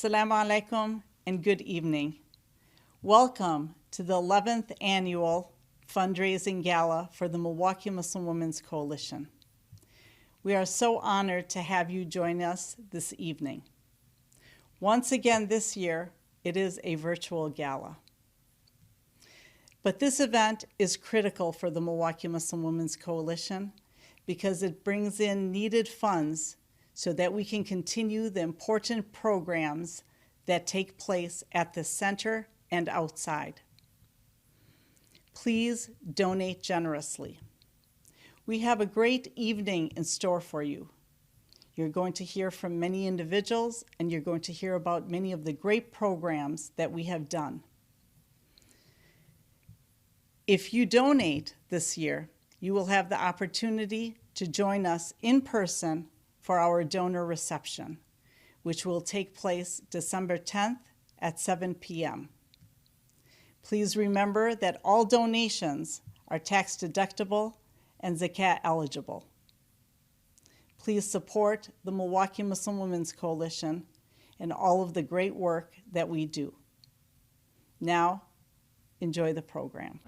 Assalamu alaikum and good evening. Welcome to the 11th annual fundraising gala for the Milwaukee Muslim Women's Coalition. We are so honored to have you join us this evening. Once again this year, it is a virtual gala. But this event is critical for the Milwaukee Muslim Women's Coalition because it brings in needed funds so that we can continue the important programs that take place at the center and outside. Please donate generously. We have a great evening in store for you. You're going to hear from many individuals, and you're going to hear about many of the great programs that we have done. If you donate this year, you will have the opportunity to join us in person for our donor reception, which will take place December 10th at 7 p.m. Please remember that all donations are tax deductible and zakat eligible. Please support the Milwaukee Muslim Women's Coalition and all of the great work that we do. Now, enjoy the program.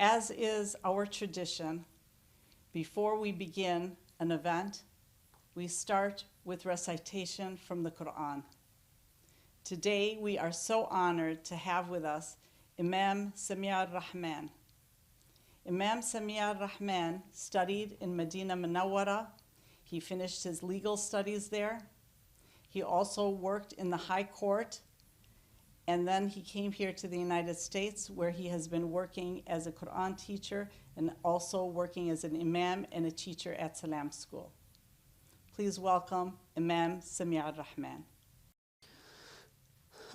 As is our tradition, before we begin an event, we start with recitation from the Quran. Today, we are so honored to have with us Imam Sami al-Rahman. Imam Sami al-Rahman studied in Medina Munawwara. He finished his legal studies there. He also worked in the High Court, and then he came here to the United States, where he has been working as a Quran teacher and also working as an imam and a teacher at Salam School. Please welcome Imam Sami al-Rahman.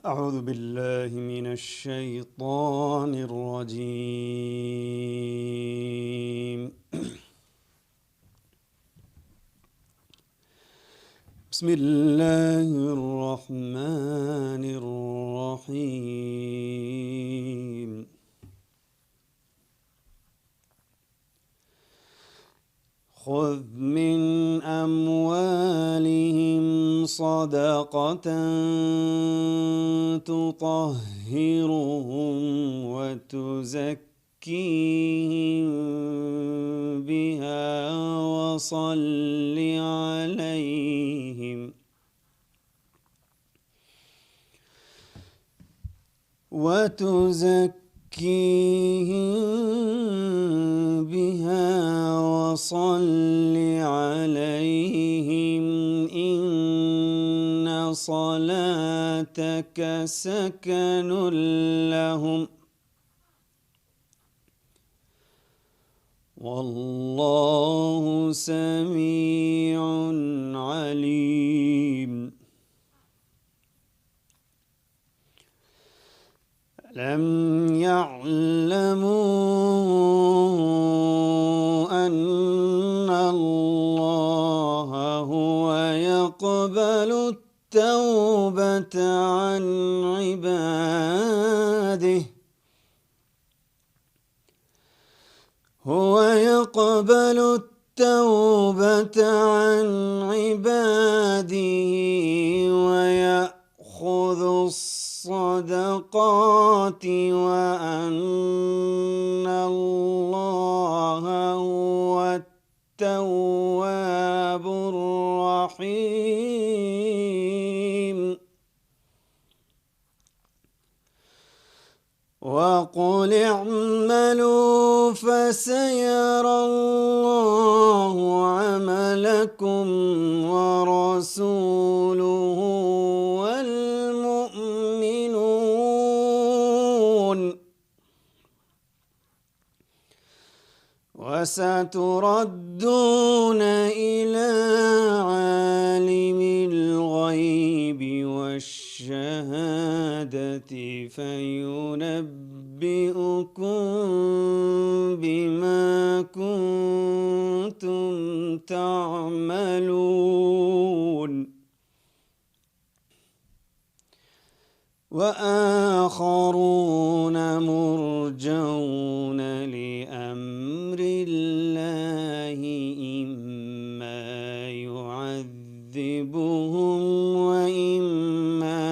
أعوذ بالله من الشيطان الرجيم بسم الله الرحمن الرحيم خذ من أموالهم صدقة تطهرهم وتزكيهم بها وصل عليهم بها وصل عليهم إن صلاتك سكن لهم والله سميع عليم لم يعلموا أن الله هو يقبل التوبة عن عباده ويأخذ الصدقات وأن الله هو التواب الرحيم وقل اعملوا فسيرى الله عملكم ورسوله والمؤمنون وستردون إلى عالم الغيب والشهادة فينبئكم بما كنتم تعملون وآخرون مرجون لأمر الله إما يعذبهم وإما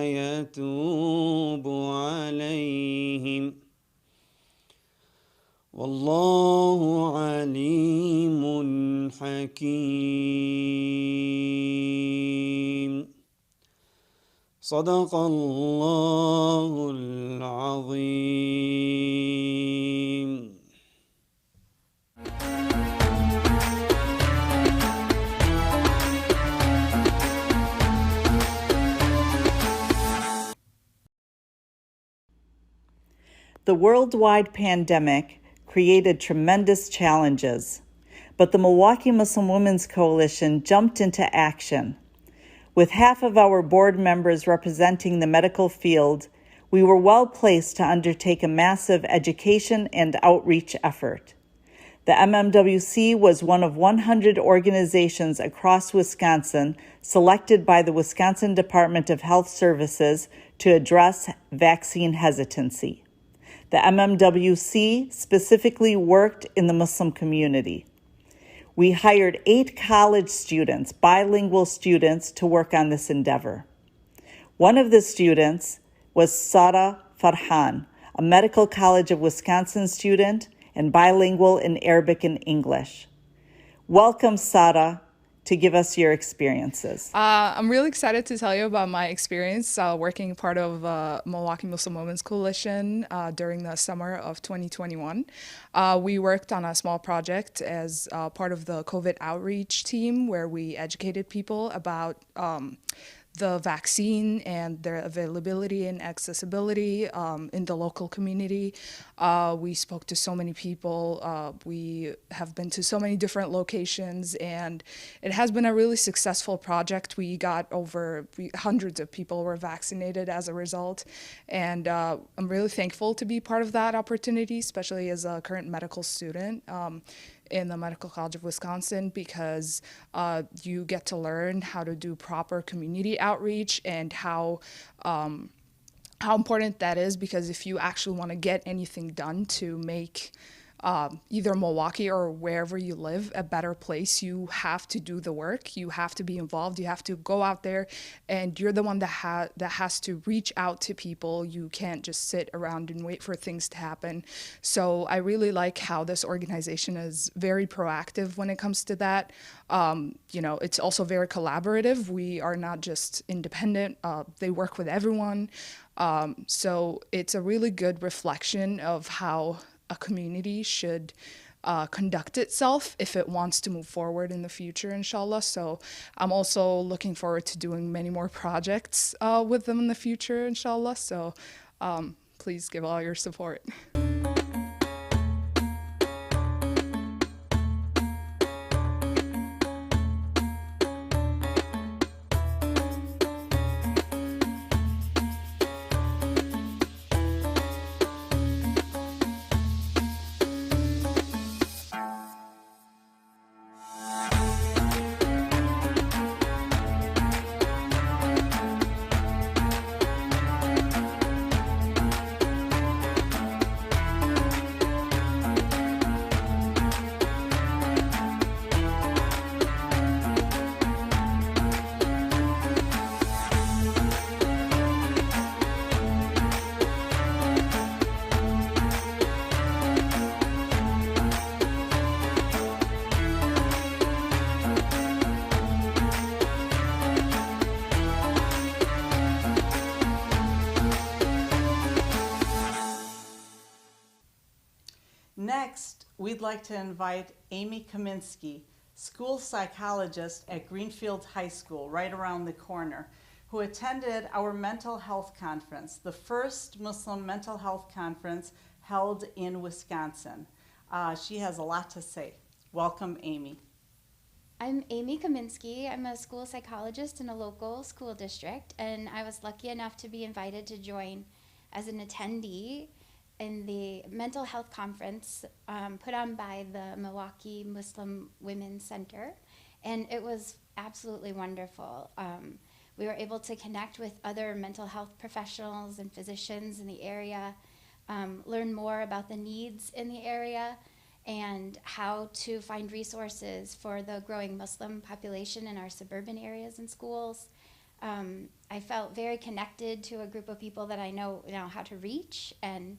يتوب عليهم والله عليم حكيم صدق الله العظيم. The worldwide pandemic created tremendous challenges, but the Milwaukee Muslim Women's Coalition jumped into action. With half of our board members representing the medical field, we were well placed to undertake a massive education and outreach effort. The MMWC was one of 100 organizations across Wisconsin selected by the Wisconsin Department of Health Services to address vaccine hesitancy. The MMWC specifically worked in the Muslim community. We hired 8 college students, bilingual students, to work on this endeavor. One of the students was Sada Farhan, a Medical College of Wisconsin student and bilingual in Arabic and English. Welcome, Sada, to give us your experiences. I'm really excited to tell you about my experience working part of Milwaukee Muslim Women's Coalition during the summer of 2021. We worked on a small project as part of the COVID outreach team where we educated people about the vaccine and their availability and accessibility in the local community. We spoke to so many people. We have been to so many different locations, and it has been a really successful project. We got hundreds of people were vaccinated as a result, and I'm really thankful to be part of that opportunity, especially as a current medical student in the Medical College of Wisconsin, because you get to learn how to do proper community outreach and how important that is, because if you actually want to get anything done to make either Milwaukee or wherever you live a better place, you have to do the work. You have to be involved. You have to go out there, and you're the one that has to reach out to people. You can't just sit around and wait for things to happen. So I really like how this organization is very proactive when it comes to that. It's also very collaborative. We are not just independent. They work with everyone. So it's a really good reflection of how a community should conduct itself if it wants to move forward in the future, inshallah. So I'm also looking forward to doing many more projects with them in the future, inshallah. So please give all your support. Next, we'd like to invite Amy Kaminsky, school psychologist at Greenfield High School, right around the corner, who attended our mental health conference, the first Muslim mental health conference held in Wisconsin. She has a lot to say. Welcome, Amy. I'm Amy Kaminsky. I'm a school psychologist in a local school district, and I was lucky enough to be invited to join as an attendee in the mental health conference put on by the Milwaukee Muslim Women's Center, and it was absolutely wonderful. we were able to connect with other mental health professionals and physicians in the area, learn more about the needs in the area, and how to find resources for the growing Muslim population in our suburban areas and schools. I felt very connected to a group of people that I know now how to reach and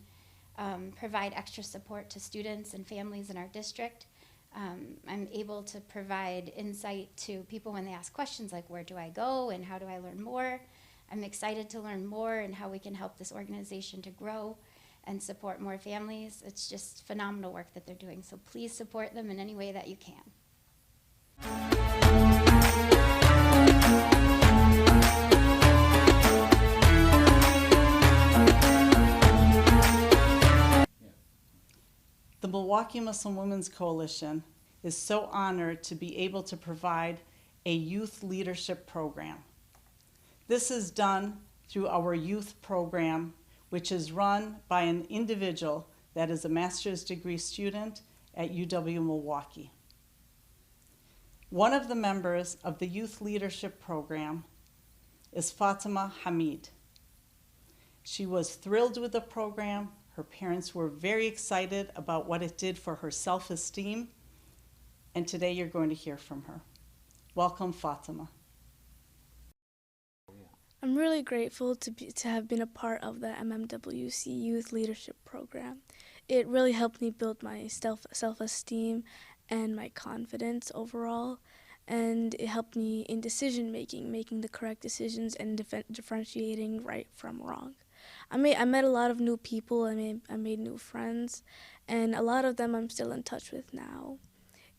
provide extra support to students and families in our district. I'm able to provide insight to people when they ask questions like, where do I go and how do I learn more? I'm excited to learn more and how we can help this organization to grow and support more families. It's just phenomenal work that they're doing. So please support them in any way that you can. The Milwaukee Muslim Women's Coalition is so honored to be able to provide a youth leadership program. This is done through our youth program, which is run by an individual that is a master's degree student at UW-Milwaukee. One of the members of the youth leadership program is Fatima Hamid. She was thrilled with the program. Her parents were very excited about what it did for her self-esteem, and today you're going to hear from her. Welcome, Fatima. I'm really grateful to have been a part of the MMWC Youth Leadership Program. It really helped me build my self-esteem and my confidence overall, and it helped me in decision-making, making the correct decisions and differentiating right from wrong. I met a lot of new people, I made new friends, and a lot of them I'm still in touch with now.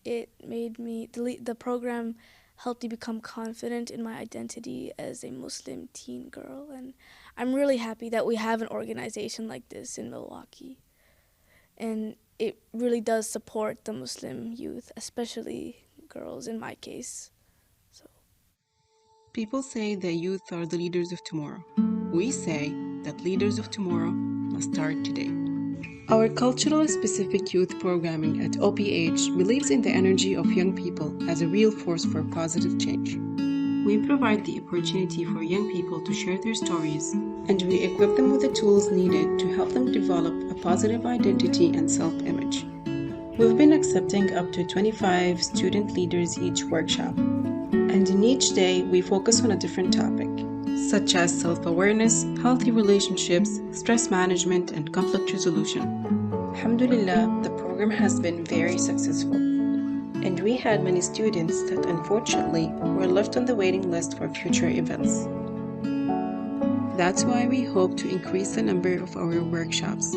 It made me, the program helped me become confident in my identity as a Muslim teen girl, and I'm really happy that we have an organization like this in Milwaukee. And it really does support the Muslim youth, especially girls in my case. People say that youth are the leaders of tomorrow. We say that leaders of tomorrow must start today. Our culturally specific youth programming at OPH believes in the energy of young people as a real force for positive change. We provide the opportunity for young people to share their stories, and we equip them with the tools needed to help them develop a positive identity and self-image. We've been accepting up to 25 student leaders each workshop, and in each day we focus on a different topic, such as self-awareness, healthy relationships, stress management, and conflict resolution. Alhamdulillah, the program has been very successful, and we had many students that unfortunately were left on the waiting list for future events. That's why we hope to increase the number of our workshops,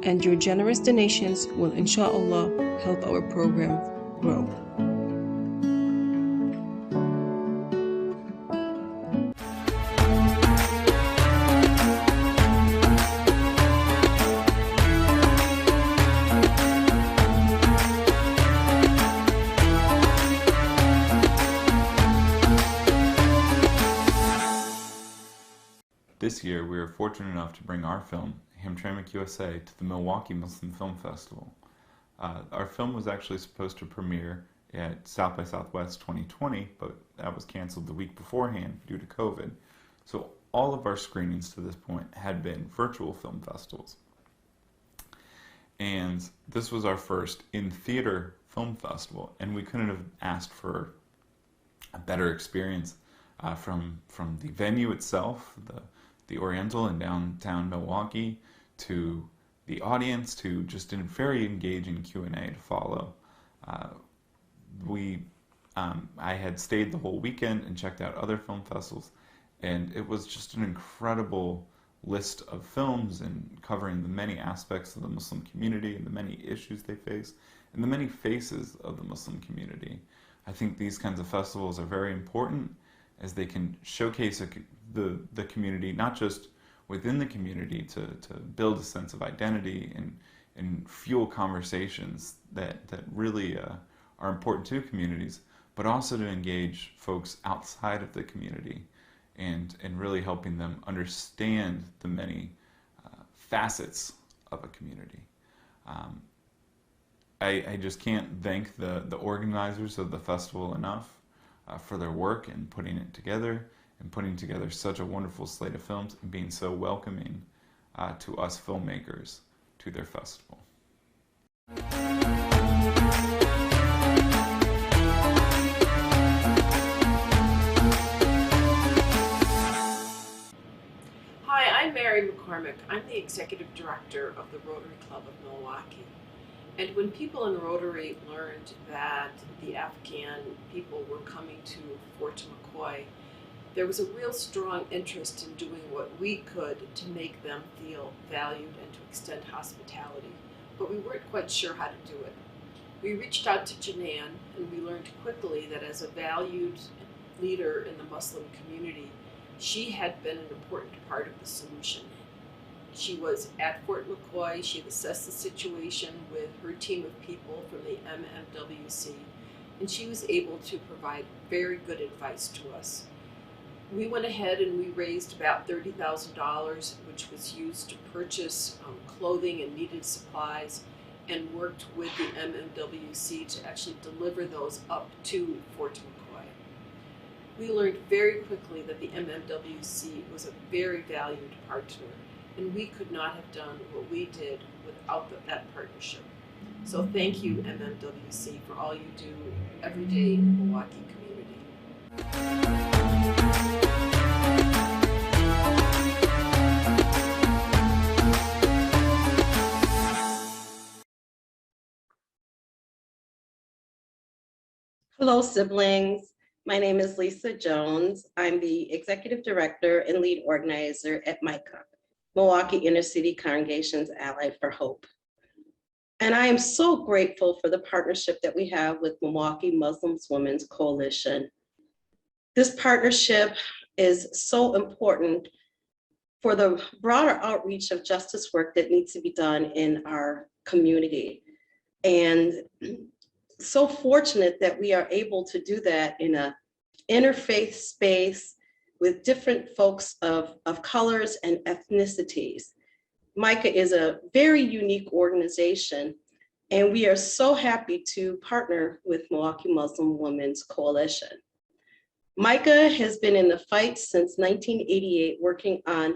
and your generous donations will inshallah help our program grow. This year, we were fortunate enough to bring our film, Hamtramck USA, to the Milwaukee Muslim Film Festival. Our film was actually supposed to premiere at South by Southwest 2020, but that was canceled the week beforehand due to COVID. So all of our screenings to this point had been virtual film festivals. And this was our first in-theater film festival, and we couldn't have asked for a better experience from the venue itself, the Oriental in downtown Milwaukee, to the audience, to just a very engaging Q&A to follow. I had stayed the whole weekend and checked out other film festivals, and it was just an incredible list of films and covering the many aspects of the Muslim community and the many issues they face and the many faces of the Muslim community. I think these kinds of festivals are very important as they can showcase the community, not just within the community, to build a sense of identity and fuel conversations that really are important to communities, but also to engage folks outside of the community and really helping them understand the many facets of a community. I just can't thank the organizers of the festival enough for their work in putting it together and putting together such a wonderful slate of films and being so welcoming to us filmmakers to their festival. Hi, I'm Mary McCormick. I'm the Executive Director of the Rotary Club of Milwaukee. And when people in Rotary learned that the Afghan people were coming to Fort McCoy, there was a real strong interest in doing what we could to make them feel valued and to extend hospitality. But we weren't quite sure how to do it. We reached out to Janan, and we learned quickly that as a valued leader in the Muslim community, she had been an important part of the solution. She was at Fort McCoy. She had assessed the situation with her team of people from the MMWC, and she was able to provide very good advice to us. We went ahead and we raised about $30,000, which was used to purchase clothing and needed supplies, and worked with the MMWC to actually deliver those up to Fort McCoy. We learned very quickly that the MMWC was a very valued partner, and we could not have done what we did without that partnership. So thank you, MMWC, for all you do every day in the Milwaukee community. Hello, siblings. My name is Lisa Jones. I'm the Executive Director and Lead Organizer at MICA, Milwaukee Inner City Congregations Allied for Hope. And I am so grateful for the partnership that we have with Milwaukee Muslim Women's Coalition. This partnership is so important for the broader outreach of justice work that needs to be done in our community. And so fortunate that we are able to do that in an interfaith space with different folks of colors and ethnicities. MICA is a very unique organization, and we are so happy to partner with Milwaukee Muslim Women's Coalition. MICA has been in the fight since 1988, working on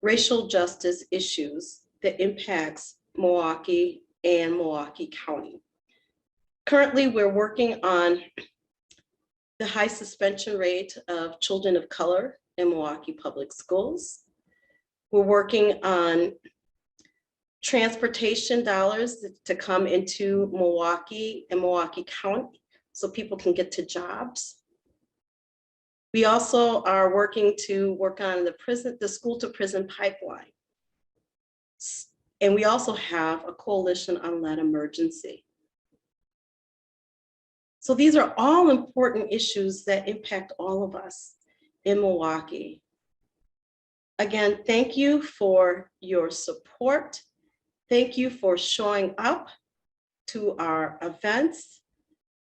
racial justice issues that impacts Milwaukee and Milwaukee County. Currently, we're working on the high suspension rate of children of color in Milwaukee public schools. We're working on transportation dollars to come into Milwaukee and Milwaukee County so people can get to jobs. We also are working on the school to prison pipeline. And we also have a coalition on lead emergency. So these are all important issues that impact all of us in Milwaukee. Again, thank you for your support. Thank you for showing up to our events.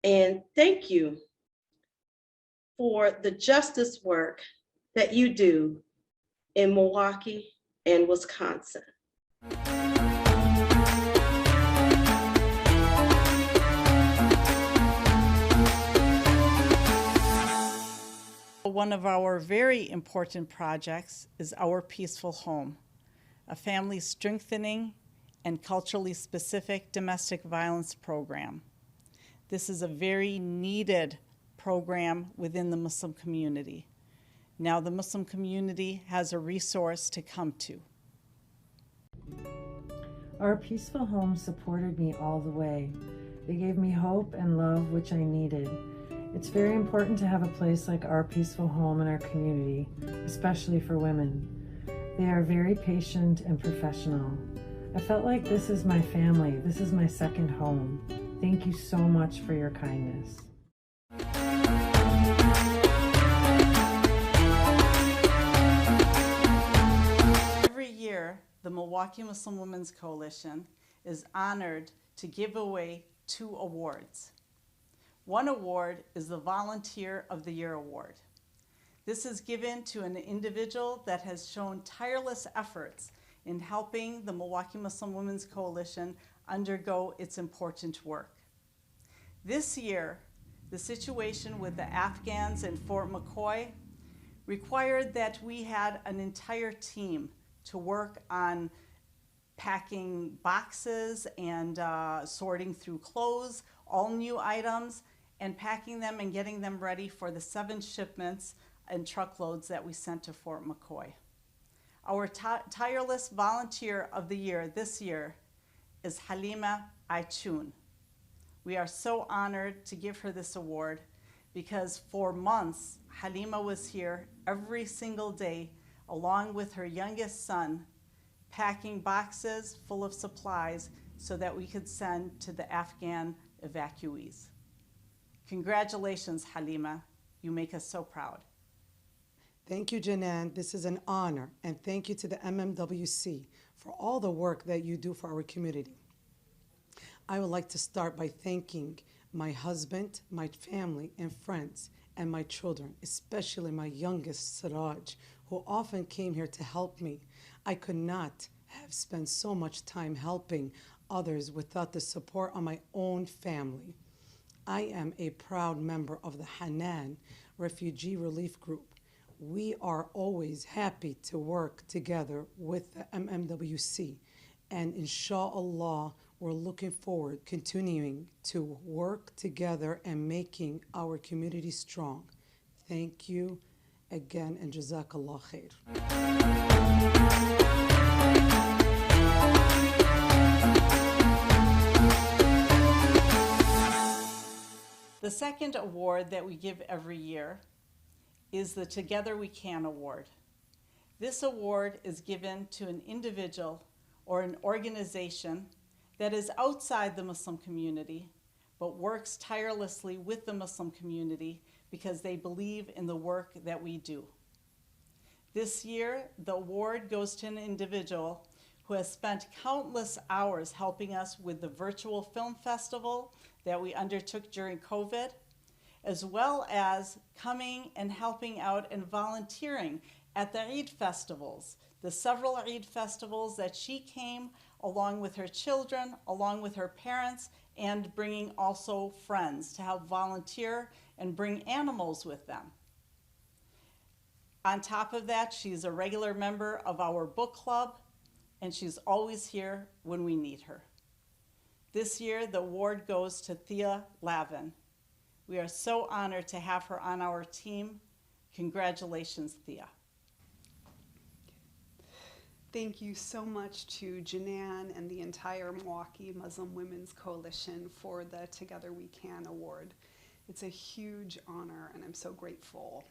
And thank you for the justice work that you do in Milwaukee and Wisconsin. One of our very important projects is Our Peaceful Home, a family strengthening and culturally specific domestic violence program. This is a very needed program within the Muslim community. Now the Muslim community has a resource to come to. Our Peaceful Home supported me all the way. They gave me hope and love, which I needed. It's very important to have a place like Our Peaceful Home in our community, especially for women. They are very patient and professional. I felt like this is my family. This is my second home. Thank you so much for your kindness. Every year, the Milwaukee Muslim Women's Coalition is honored to give away 2 awards. One award is the Volunteer of the Year Award. This is given to an individual that has shown tireless efforts in helping the Milwaukee Muslim Women's Coalition undergo its important work. This year, the situation with the Afghans in Fort McCoy required that we had an entire team to work on packing boxes and sorting through clothes, all new items, and packing them and getting them ready for the 7 shipments and truckloads that we sent to Fort McCoy. Our tireless volunteer of the year this year is Halima Aichun. We are so honored to give her this award because for months, Halima was here every single day along with her youngest son, packing boxes full of supplies so that we could send to the Afghan evacuees. Congratulations, Halima. You make us so proud. Thank you, Janan. This is an honor, and thank you to the MMWC for all the work that you do for our community. I would like to start by thanking my husband, my family and friends, and my children, especially my youngest, Siraj, who often came here to help me. I could not have spent so much time helping others without the support of my own family. I am a proud member of the Hanan Refugee Relief Group. We are always happy to work together with the MMWC, and inshallah, we're looking forward continuing to work together and making our community strong. Thank you again, and Jazakallah khair. The second award that we give every year is the Together We Can Award. This award is given to an individual or an organization that is outside the Muslim community but works tirelessly with the Muslim community because they believe in the work that we do. This year, the award goes to an individual who has spent countless hours helping us with the virtual film festival that we undertook during COVID, as well as coming and helping out and volunteering at the Eid festivals, the several Eid festivals that she came along with her children, along with her parents, and bringing also friends to help volunteer and bring animals with them. On top of that, she's a regular member of our book club, and she's always here when we need her. This year, the award goes to Thea Lavin. We are so honored to have her on our team. Congratulations, Thea. Thank you so much to Janan and the entire Milwaukee Muslim Women's Coalition for the Together We Can Award. It's a huge honor, and I'm so grateful.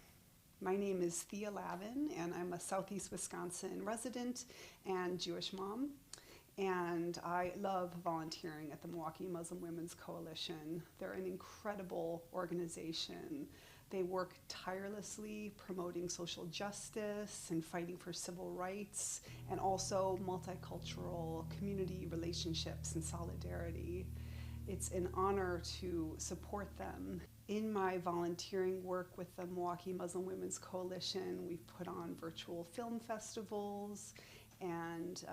My name is Thea Lavin, and I'm a Southeast Wisconsin resident and Jewish mom. And I love volunteering at the Milwaukee Muslim Women's Coalition. They're an incredible organization. They work tirelessly promoting social justice and fighting for civil rights, and also multicultural community relationships and solidarity. It's an honor to support them. In my volunteering work with the Milwaukee Muslim Women's Coalition, we've put on virtual film festivals and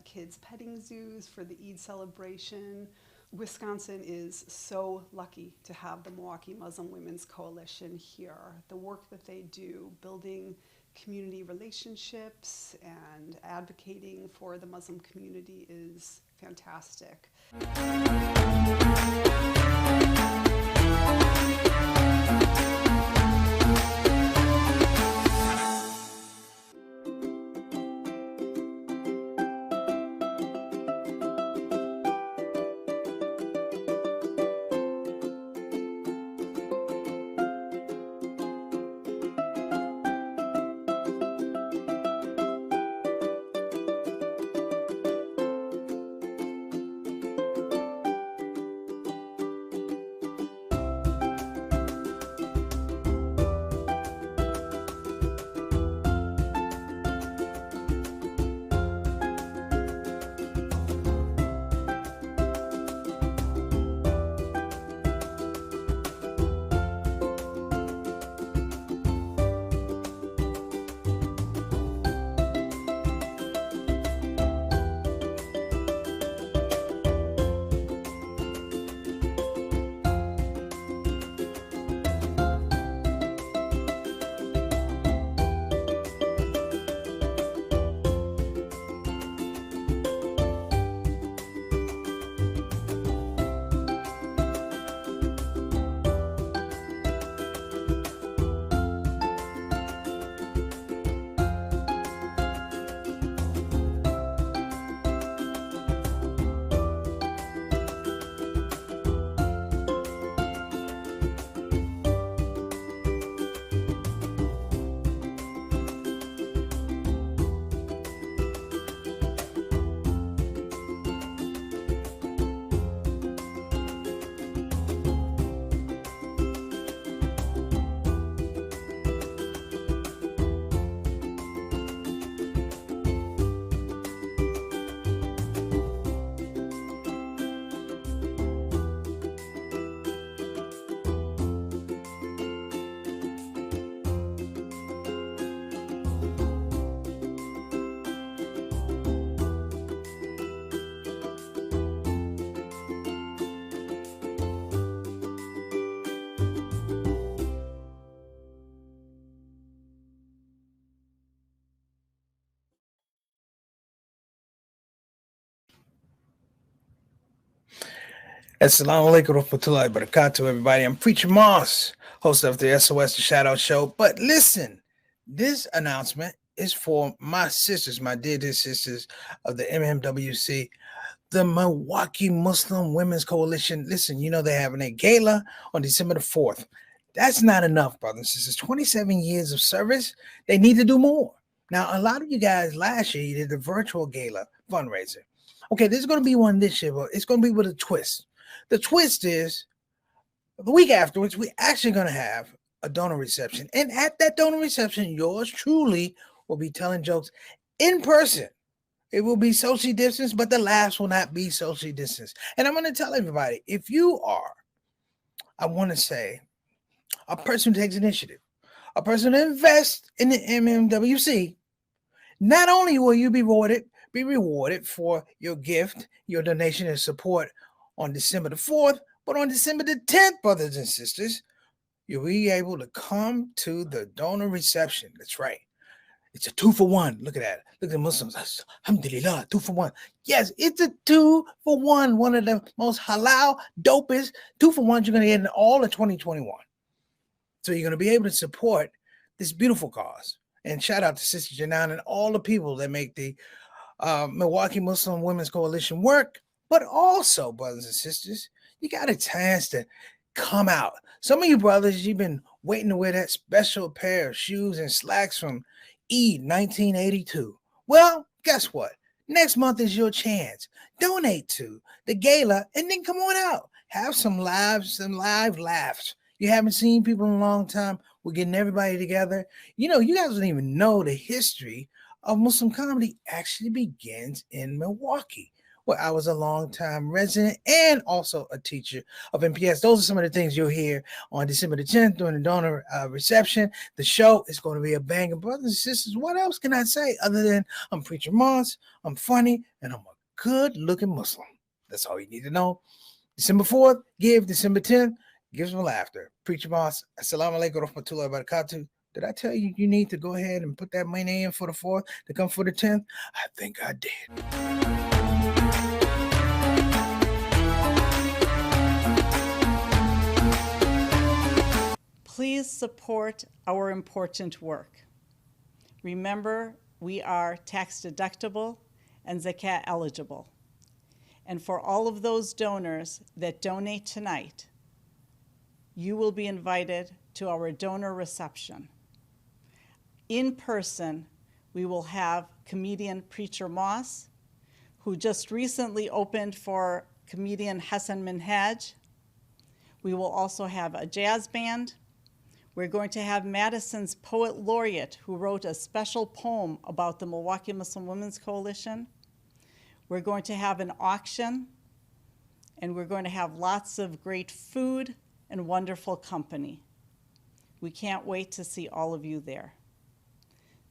kids petting zoos for the Eid celebration. Wisconsin is so lucky to have the Milwaukee Muslim Women's Coalition here. The work that they do, building community relationships and advocating for the Muslim community, is fantastic. Assalamu alaikum warahmatullahi wabarakatuh, everybody. I'm Preacher Moss, host of the SOS The Shout Out Show. But listen, this announcement is for my sisters, my dear sisters of the MMWC, the Milwaukee Muslim Women's Coalition. Listen, you know they're having a gala on December the 4th. That's not enough, brothers and sisters. 27 years of service, they need to do more. Now, a lot of you guys last year, you did the virtual gala fundraiser. Okay, there's going to be one this year, but it's going to be with a twist. The twist is the week afterwards, we're actually going to have a donor reception. And at that donor reception, yours truly will be telling jokes in person. It will be socially distanced, but the laughs will not be socially distanced. And I'm going to tell everybody, if you are, I want to say, a person who takes initiative, a person who invests in the MMWC, not only will you be rewarded for your gift, your donation and support on December the 4th, but on December the 10th, brothers and sisters, you'll be able to come to the donor reception. That's right. It's a 2-for-1. Look at that. Look at the Muslims. Alhamdulillah, 2-for-1. Yes, it's a 2-for-1. One of the most halal, dopest 2-for-1s you're going to get in all of 2021. So you're going to be able to support this beautiful cause. And shout out to Sister Janan and all the people that make the Milwaukee Muslim Women's Coalition work. But also, brothers and sisters, you got a chance to come out. Some of you brothers, you've been waiting to wear that special pair of shoes and slacks from Eid 1982. Well, guess what? Next month is your chance. Donate to the gala and then come on out. Have some live laughs. You haven't seen people in a long time. We're getting everybody together. You know, you guys don't even know the history of Muslim comedy actually begins in Milwaukee, where I was a longtime resident and also a teacher of MPS. Those are some of the things you'll hear on December the 10th during the donor reception. The show is going to be a banger. Brothers and sisters, what else can I say other than I'm Preacher Moss, I'm funny, and I'm a good-looking Muslim. That's all you need to know. December 4th, give. December 10th, give some laughter. Preacher Moss, assalamu alaikum warahmatullahi wabarakatuh. Did I tell you you need to go ahead and put that money in for the 4th to come for the 10th? I think I did. Please support our important work. Remember, we are tax deductible and zakat eligible. And for all of those donors that donate tonight, you will be invited to our donor reception. In person, we will have comedian Preacher Moss, who just recently opened for comedian Hassan Minhaj. We will also have a jazz band. We're going to have Madison's poet laureate, who wrote a special poem about the Milwaukee Muslim Women's Coalition. We're going to have an auction, and we're going to have lots of great food and wonderful company. We can't wait to see all of you there.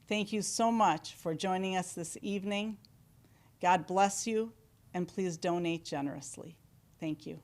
Thank you so much for joining us this evening. God bless you, and please donate generously. Thank you.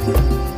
you.